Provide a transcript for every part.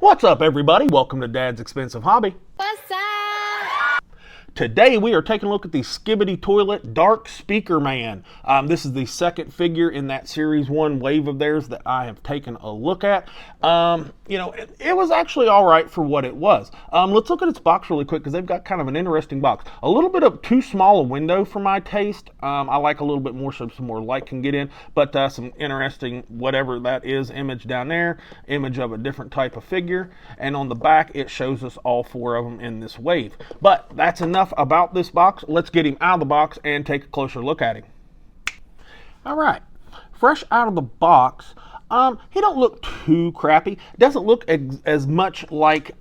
What's up, everybody? Welcome to Dad's Expensive Hobby. What's up? Today we are taking a look at the Skibidi Toilet Dark Speakerman. This is the second figure in that Series 1 wave of theirs that I have taken a look at. It was actually all right for what it was. Let's look at its box really quick because they've got kind of an interesting box. A little bit of too small a window for my taste. I like a little bit more so some more light can get in, but some interesting, whatever that is, image down there, image of a different type of figure, and on the back it shows us all four of them in this wave. But that's enough about this box. Let's get him out of the box and take a closer look at him. All right, fresh out of the box. He don't look too crappy. Doesn't look as much like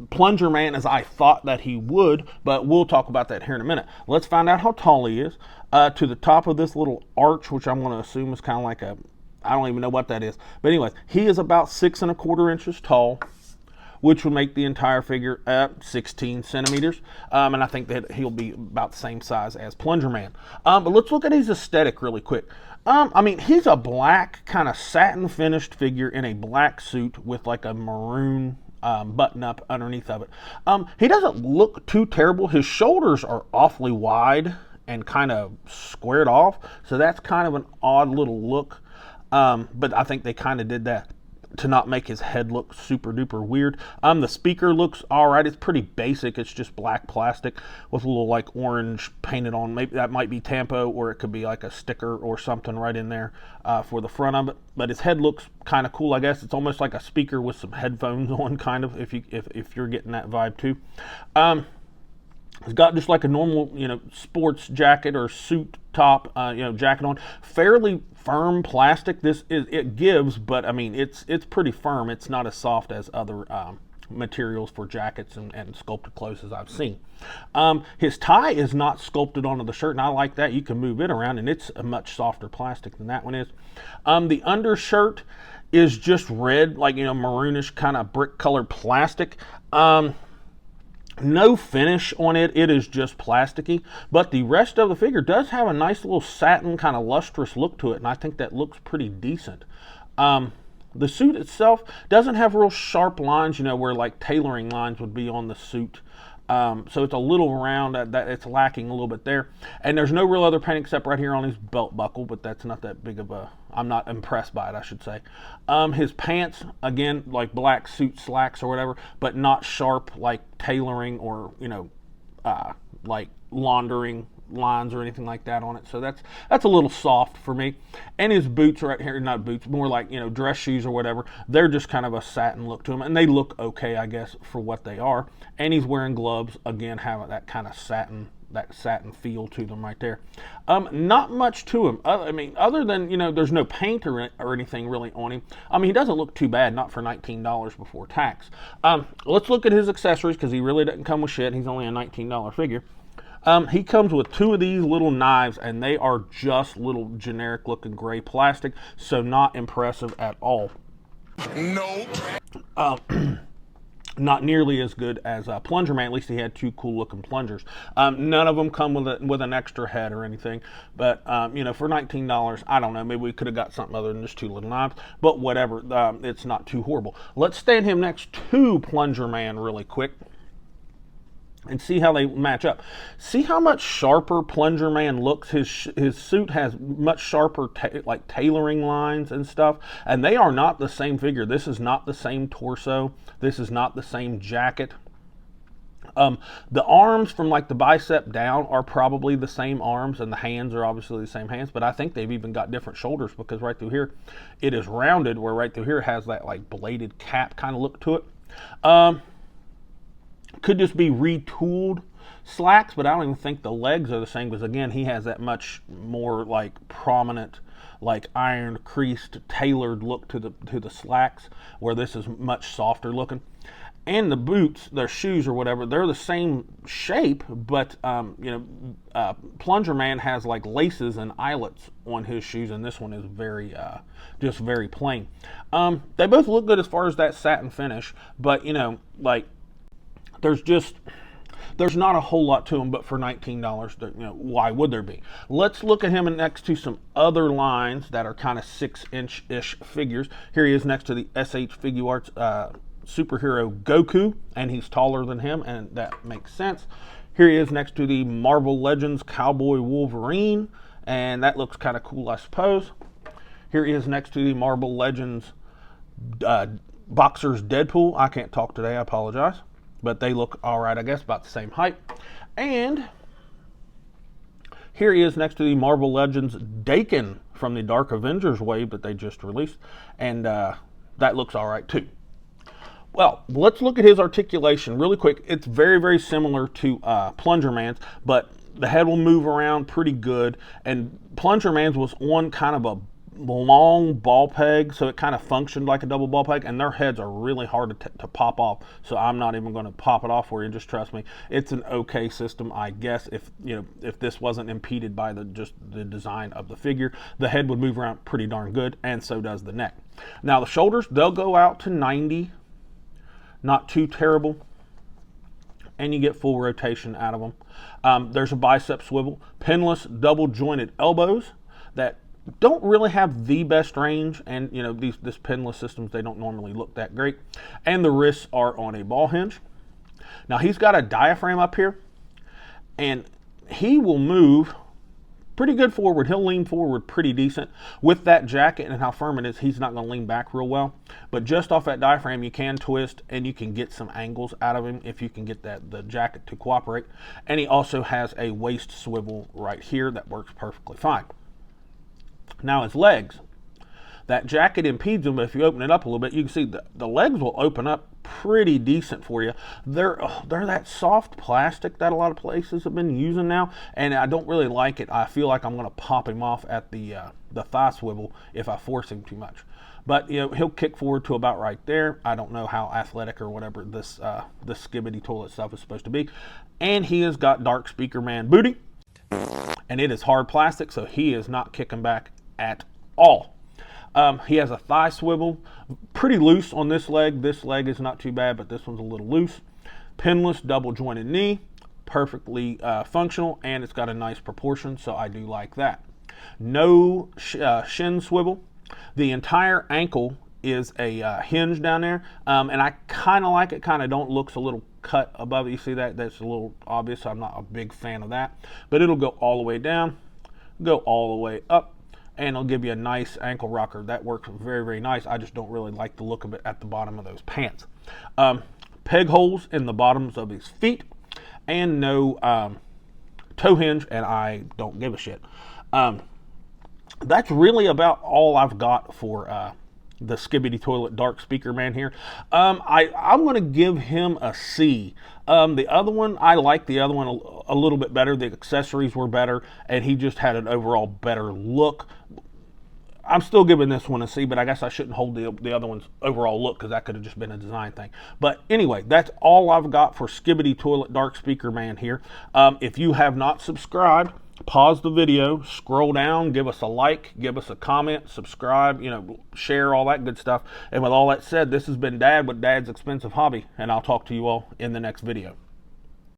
Plunger Man as I thought that he would, but we'll talk about that here in a minute. Let's find out how tall he is. To the top of this little arch, which I'm going to assume is kind of like I don't even know what that is. But anyways, he is about 6 1/4 inches tall, which would make the entire figure 16 centimeters. And I think that he'll be about the same size as Plunger Man. But let's look at his aesthetic really quick. He's a black kind of satin finished figure in a black suit with like a maroon button up underneath of it. He doesn't look too terrible. His shoulders are awfully wide and kind of squared off. So that's kind of an odd little look. But I think they kind of did that to not make his head look super duper weird. The speaker looks all right. It's pretty basic. It's just black plastic with a little like orange painted on. Maybe that might be Tampo, or it could be like a sticker or something right in there for the front of it. But his head looks kind of cool, I guess. It's almost like a speaker with some headphones on, kind of, if you're getting that vibe too. He's got just like a normal, sports jacket or suit top, jacket on. Fairly firm plastic. It gives, but I mean, it's pretty firm. It's not as soft as other materials for jackets and sculpted clothes as I've seen. His tie is not sculpted onto the shirt, and I like that. You can move it around, and it's a much softer plastic than that one is. The undershirt is just red, like, maroonish kind of brick colored plastic. No finish on it. It is just plasticky, but the rest of the figure does have a nice little satin kind of lustrous look to it, and I think that looks pretty decent. The suit itself doesn't have real sharp lines, where like tailoring lines would be on the suit. So it's a little round, that it's lacking a little bit there. And there's no real other paint except right here on his belt buckle, but that's not that big of I'm not impressed by it, I should say. His pants, again, like black suit slacks or whatever, but not sharp like tailoring or, like laundering lines or anything like that on it. So that's a little soft for me. And his boots right here, not boots, more like, dress shoes or whatever. They're just kind of a satin look to them, and they look okay, I guess, for what they are. And he's wearing gloves, again, have that kind of satin feel to them right there. Not much to him. Other than, there's no paint or anything really on him. He doesn't look too bad, not for $19 before tax. Let's look at his accessories, because he really doesn't come with shit. He's only a $19 figure. He comes with 2 of these little knives, and they are just little generic looking gray plastic, so not impressive at all. Nope. Not nearly as good as Plunger Man. At least he had 2 cool looking plungers. None of them come with an extra head or anything, but for $19, I don't know, maybe we could have got something other than just 2 little knives, but whatever. It's not too horrible. Let's stand him next to Plunger Man really quick and see how they match up. See how much sharper Plunger Man looks. His suit has much sharper like tailoring lines and stuff, and they are not the same figure. This is not the same torso. This is not the same jacket. The arms from like the bicep down are probably the same arms, and the hands are obviously the same hands, but I think they've even got different shoulders, because right through here it is rounded, where right through here it has that like bladed cap kind of look to it. Could just be retooled slacks, but I don't even think the legs are the same, because again, he has that much more like prominent, like ironed, creased, tailored look to the slacks, where this is much softer looking. And the boots, their shoes or whatever, they're the same shape, but Plunger Man has like laces and eyelets on his shoes, and this one is very just very plain. They both look good as far as that satin finish, but there's not a whole lot to them, but for $19, why would there be? Let's look at him next to some other lines that are kind of 6-inch-ish figures. Here he is next to the SH Figuarts superhero Goku, and he's taller than him, and that makes sense. Here he is next to the Marvel Legends Cowboy Wolverine, and that looks kind of cool, I suppose. Here he is next to the Marvel Legends Boxers Deadpool. I can't talk today, I apologize. But they look all right, I guess, about the same height. And here he is next to the Marvel Legends Daken from the Dark Avengers wave that they just released. And that looks all right, too. Well, let's look at his articulation really quick. It's very, very similar to Plunger Man's, but the head will move around pretty good. And Plunger Man's was on kind of a long ball peg, so it kind of functioned like a double ball peg, and their heads are really hard to pop off, so I'm not even going to pop it off for you. Just trust me, it's an okay system, I guess. If this wasn't impeded by just the design of the figure, the head would move around pretty darn good, and so does the neck. Now the shoulders, they'll go out to 90, not too terrible, and you get full rotation out of them. There's a bicep swivel, pinless double jointed elbows that don't really have the best range, and this pinless systems, they don't normally look that great. And the wrists are on a ball hinge. Now he's got a diaphragm up here, and he will move pretty good forward. He'll lean forward pretty decent. With that jacket and how firm it is, he's not going to lean back real well. But just off that diaphragm, you can twist, and you can get some angles out of him if you can get the jacket to cooperate. And he also has a waist swivel right here that works perfectly fine. Now his legs, that jacket impedes them, but if you open it up a little bit, you can see the legs will open up pretty decent for you. They're that soft plastic that a lot of places have been using now, and I don't really like it. I feel like I'm going to pop him off at the thigh swivel if I force him too much. But he'll kick forward to about right there. I don't know how athletic or whatever this Skibidi Toilet stuff is supposed to be. And he has got Dark Speaker Man booty, and it is hard plastic, so he is not kicking back at all. He has a thigh swivel, pretty loose on this leg. This leg is not too bad, but this one's a little loose. Pinless double jointed knee, perfectly functional, and it's got a nice proportion, so I do like that. No shin swivel. The entire ankle is a hinge down there, and I kind of like it. Kind of don't, looks a little cut above it. You see that? That's a little obvious. I'm not a big fan of that, but it'll go all the way down, go all the way up, and it'll give you a nice ankle rocker. That works very, very nice. I just don't really like the look of it at the bottom of those pants. Peg holes in the bottoms of his feet, and no toe hinge, and I don't give a shit. That's really about all I've got for the Skibidi Toilet Dark Speaker Man here. I'm going to give him a C. The other one, I like the other one a little bit better. The accessories were better, and he just had an overall better look. I'm still giving this one a C, but I guess I shouldn't hold the other one's overall look, because that could have just been a design thing. But anyway, that's all I've got for Skibidi Toilet Dark Speaker Man here. If you have not subscribed, pause the video, scroll down, give us a like, give us a comment, subscribe, share, all that good stuff. And with all that said, this has been Dad with Dad's Expensive Hobby, and I'll talk to you all in the next video.